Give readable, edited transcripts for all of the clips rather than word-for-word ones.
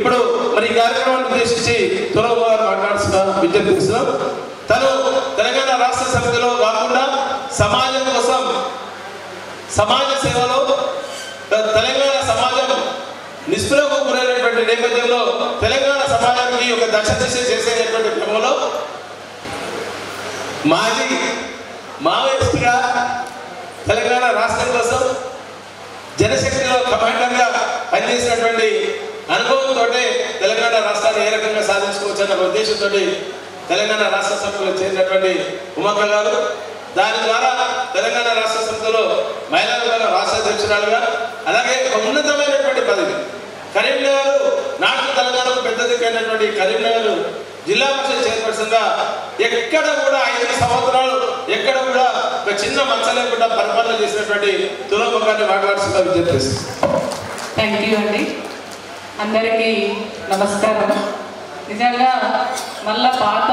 ఇప్పుడు మరి ఈ కార్యక్రమాన్ని ఉద్దేశించి తులవ గారు మాట్లాడుతున్న విజ్ఞప్తిస్తున్నాం. తను తెలంగాణ రాష్ట్ర సమితిలో కాకుండా సమాజం కోసం సమాజ సేవలో తెలంగాణ సమాజం నిస్పృహకు గురైనటువంటి నేపథ్యంలో తెలంగాణ సమాజానికి ఒక దశ చేసేటటువంటి క్రమంలో మావోయిస్టుగా తెలంగాణ రాష్ట్రం కోసం జనశక్తిలో కమాండర్గా పనిచేసినటువంటి అనుభవంతో తెలంగాణ రాష్ట్రాన్ని ఏ రకంగా సాధించుకోవచ్చన్న ఉద్దేశంతో తెలంగాణ రాష్ట్ర సమితిలో చేరినటువంటి ఉమక్క గారు, దాని ద్వారా తెలంగాణ రాష్ట్ర సమితిలో మహిళా విభాగం రాష్ట్ర అధ్యక్షురాలుగా, అలాగే ఒక ఉన్నతమైనటువంటి పదవి కరీంనగర్ నాటు తెలంగాణకు పెద్ద దిక్కైనటువంటి కరీంనగర్ జిల్లా పరిషత్ చైర్పర్సన్గా ఎక్కడ కూడా 5 సంవత్సరాలు ఎక్కడ కూడా ఒక చిన్న మచ్చ లేకుండా పరిపాలన చేసినటువంటి తులవ గారిని మాట్లాడుతున్న విజ్ఞప్తి. థ్యాంక్ యూ అండి. అందరికీ నమస్కారం. నిజంగా మళ్ళా పాత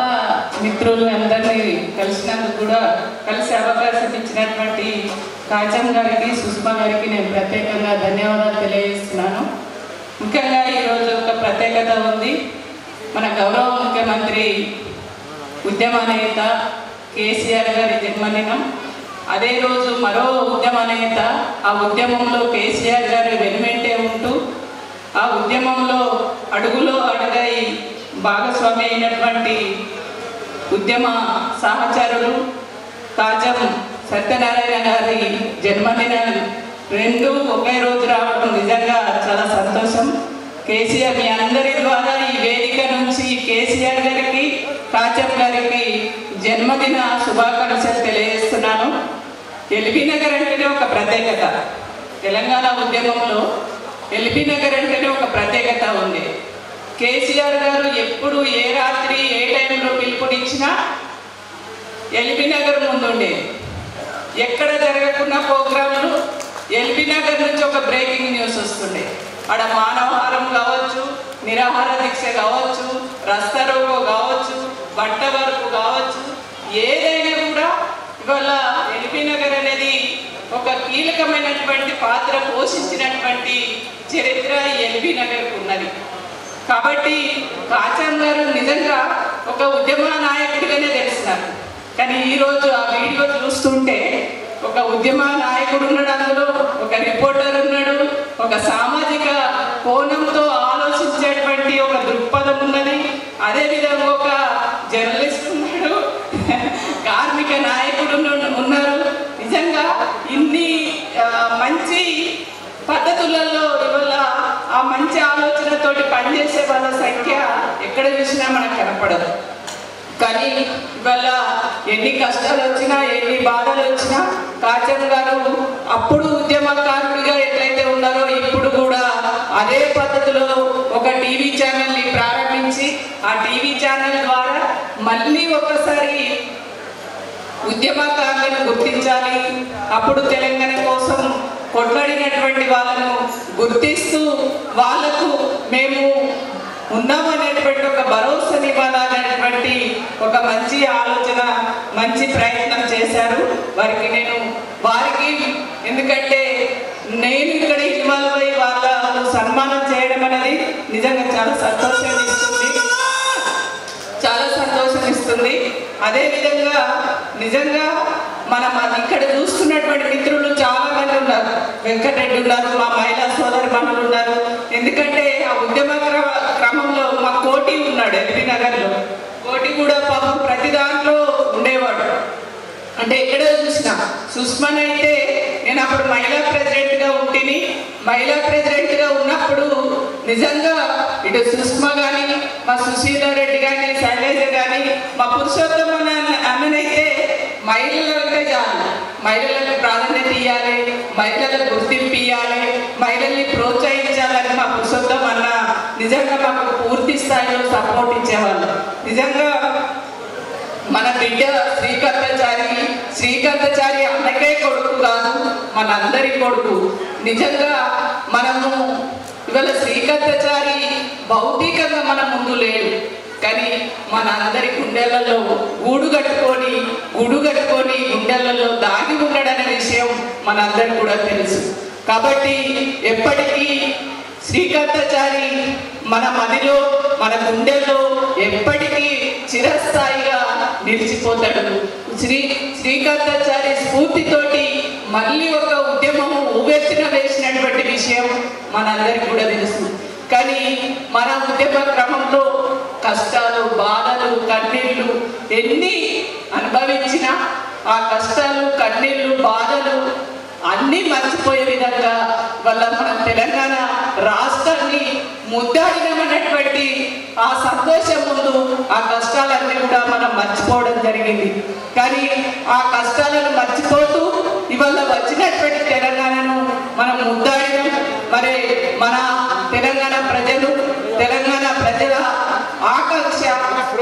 మిత్రులు అందరినీ కలిసినందుకు కూడా కలిసి అవకాశం ఇచ్చినటువంటి కాజం గారికి, సుష్మా గారికి నేను ప్రత్యేకంగా ధన్యవాదాలు తెలియజేస్తున్నాను. ముఖ్యంగా ఈరోజు ఒక ప్రత్యేకత ఉంది. మన గౌరవ ముఖ్యమంత్రి ఉద్యమ నేత కేసీఆర్ గారి జన్మదినం. అదే రోజు మరో ఉద్యమ నేత ఆ ఉద్యమంలో కేసీఆర్ గారి వెనువెంటే ఉంటూ ఆ ఉద్యమంలో అడుగులో అడుగై భాగస్వామి అయినటువంటి ఉద్యమ సహచరులు కాజం సత్యనారాయణ గారి జన్మదినం రెండు ఒకే రోజు రావడం నిజంగా చాలా సంతోషం. కేసీఆర్ మీ అందరి ద్వారా ఈ వేదిక నుంచి కేసీఆర్ గారికి, కాజం గారికి జన్మదిన శుభాకాంక్షలు తెలియజేస్తున్నాను. ఎల్బీ నగర్ అంటేనే ఒక ప్రత్యేకత. తెలంగాణ ఉద్యమంలో ఎల్బీ నగర్ అంటేనే ఒక ప్రత్యేకత ఉంది. కేసీఆర్ గారు ఎప్పుడు ఏ రాత్రి ఏ టైంలో పిలుపునిచ్చినా ఎల్బీ నగర్ ముందుండే. ఎక్కడ జరగకున్న ప్రోగ్రాంలు ఎల్బీ నగర్ నుంచి ఒక బ్రేకింగ్ న్యూస్ వస్తుండే. ఆడ మానవహారం కావచ్చు, నిరాహార దీక్ష కావచ్చు, రస్తారోకో కావచ్చు, బట్ట వరకు కావచ్చు, ఏదైనా కూడా ఇవాళ ఎల్బీ నగర్ అనేది ఒక కీలకమైనటువంటి పాత్ర పోషించినటువంటి చరిత్ర ఎల్బీ నగర్కు ఉన్నది. కాబట్టి కాజం గారు నిజంగా ఒక ఉద్యమ నాయకుడిగానే తెలిసినారు. కానీ ఈరోజు ఆ వీడియో చూస్తుంటే ఒక ఉద్యమ నాయకుడు ఉన్నాడు, అందులో ఒక రిపోర్టర్ ఉన్నాడు, ఒక సామాజిక కోణంతో ఆలోచించేటువంటి ఒక దృక్పథం ఉన్నది, అదేవిధంగా ఒక జర్నలిస్ట్ ఉన్నాడు, కార్మిక నాయకుడు ఉన్నారు. నిజంగా ఇన్ని మంచి పద్ధతులలో ఇవాళ ఆ మంచి ఆలోచనతోటి పనిచేసే వాళ్ళ సంఖ్య ఎక్కడ చూసినా మనకు కనపడదు. కానీ ఇవాళ ఎన్ని కష్టాలు వచ్చినా, ఎన్ని బాధలు వచ్చినా కాజం గారు అప్పుడు ఉద్యమకారుడిగా ఎట్లయితే ఉన్నారో ఇప్పుడు కూడా అదే పద్ధతిలో ఒక టీవీ ఛానల్ని ప్రారంభించి ఆ టీవీ ఛానల్ ద్వారా మళ్ళీ ఒకసారి ఉద్యమకారులను గుర్తించాలి, అప్పుడు తెలంగాణ కోసం కొట్లాడినటువంటి వాళ్ళను గుర్తిస్తూ వాళ్లకు మేము ఉన్నామనేటువంటి ఒక భరోసానివ్వాలనేటువంటి ఒక మంచి ఆలోచన, మంచి ప్రయత్నం చేశారు. వారికి ఎందుకంటే నేను ఇక్కడ ఇన్వాల్వ్ అయ్యి వాళ్ళను సన్మానం చేయడం అనేది నిజంగా చాలా సంతోషాన్ని ఇస్తుంది. అదేవిధంగా నిజంగా మనం ఇక్కడ చూస్తున్నటువంటి మిత్రులు చాలా మంది ఉన్నారు. వెంకటరెడ్డి ఉన్నారు, మా మహిళా సోదరి మనులు ఉన్నారు. ఎందుకంటే ఆ ఉద్యమ క్రమంలో మా కోటి ఉన్నాడు ఎల్బీ నగర్లో. కోటి కూడా పాపం ప్రతి దాంట్లో ఉండేవాడు. అంటే ఎక్కడో చూసిన సుష్మన్ అయితే నేను అప్పుడు మహిళా ప్రెసిడెంట్గా ఉంటిని. మహిళా ప్రెసిడెంట్గా ఉన్నప్పుడు నిజంగా ఇటు సుష్మా కానీ, మా సుశీలారెడ్డి కానీ, శైలజ కానీ, మా పురుషోత్తమ అన్ననైతే మహిళలంటే చాలు, మహిళలకు ప్రాధాన్యత ఇవ్వాలి, మహిళలకు గుర్తింపు ఇవ్వాలి, మహిళల్ని ప్రోత్సహించాలని మా పురుషోత్తమ అన్న నిజంగా మాకు పూర్తి స్థాయిలో సపోర్ట్ ఇచ్చేవాళ్ళు. నిజంగా మన బిడ్డ శ్రీకాంతచారి అన్నకే కొడుకు కాదు, మనందరి కొడుకు. నిజంగా మనము ఇవాళ శ్రీకాంతచారి భౌతికంగా మన ముందు లేడు, కానీ మన అందరి గుండెలలో గూడు కట్టుకొని గుండెలలో దాగి ఉన్నాడనే విషయం మనందరికి కూడా తెలుసు. కాబట్టి ఎప్పటికీ శ్రీకాంతాచారి మన మదిలో మన గుండెల్లో ఎప్పటికీ చిరస్థాయిగా నిలిచిపోతాడు. శ్రీకాంతాచారి స్ఫూర్తితోటి మళ్ళీ ఒక ఉద్యమం ఉవ్వెత్తున వేసినటువంటి విషయం మనందరికీ కూడా తెలుసు. కానీ మన ఉద్యమ క్రమంలో కష్టాలు, బాధలు, కన్నీళ్ళు ఎన్ని అనుభవించినా ఆ కష్టాలు, కన్నీళ్ళు, బాధలు అన్నీ మర్చిపోయే విధంగా వల్ల మన తెలంగాణ రాష్ట్రాన్ని ముద్దాడినమన్నటువంటి ఆ సంతోషం ముందు ఆ కష్టాలన్నీ కూడా మనం మర్చిపోవడం జరిగింది. కానీ ఆ కష్టాలను మర్చిపోతూ ఇవాళ వచ్చినటువంటి తెలంగాణను మనం ముద్దాడినాం. మరి మన తెలంగాణ ప్రజలు, తెలంగాణ ప్రజల ఆకాంక్ష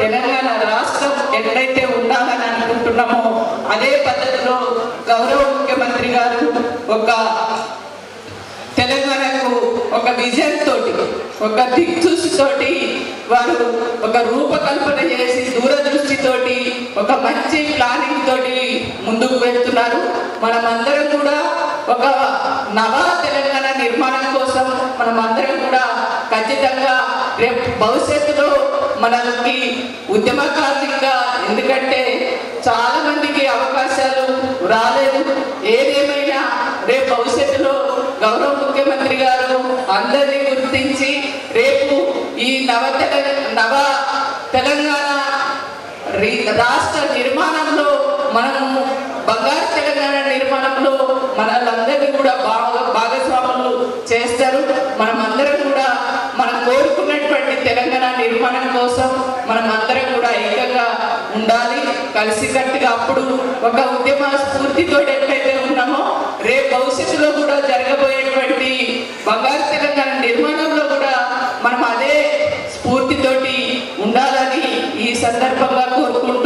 తెలంగాణ రాష్ట్రం ఎక్కడైతే ఉండాలని అనుకుంటున్నామో అదే పద్ధతిలో గౌరవ ముఖ్యమంత్రి గారు ఒక తెలంగాణకు ఒక విజన్ తోటి, ఒక దిక్సూచితోటి వారు ఒక రూపకల్పన చేసి దూరదృష్టితోటి ఒక మంచి ప్లానింగ్ తోటి ముందుకు వెళ్తున్నారు. మనమందరం కూడా ఒక నవ తెలంగాణ నిర్మాణం కోసం మనమందరం కూడా ఖచ్చితంగా రేపు భవిష్యత్తులో మనకి ఉద్యమకారులుగా, ఎందుకంటే చాలా మందికి అవకాశాలు రాలేదు. ఏదేమైనా రేపు భవిష్యత్తులో గౌరవ ముఖ్యమంత్రి గారు అందరినీ గుర్తించి రేపు ఈ నవ తెలంగాణ రాష్ట్ర నిర్మాణంలో మనము బంగారు తెలంగాణ నిర్మాణంలో మనలందరినీ కూడా భాగస్వాములు చేస్తారు. మనమందరం కూడా మనం కోరుకున్నటువంటి తెలంగాణ నిర్మాణం కోసం మనం అందరం కూడా ఏకంగా ఉండాలి, కలిసికట్టుగా. అప్పుడు ఒక ఉద్యమ స్ఫూర్తితో ఎట్లయితే ఉన్నామో రేపు భవిష్యత్తులో కూడా జరగబోయేటువంటి బంగారు తెలంగాణ నిర్మాణంలో కూడా మనం అదే స్ఫూర్తితోటి ఉండాలని ఈ సందర్భంగా కోరుకుంటున్నాం.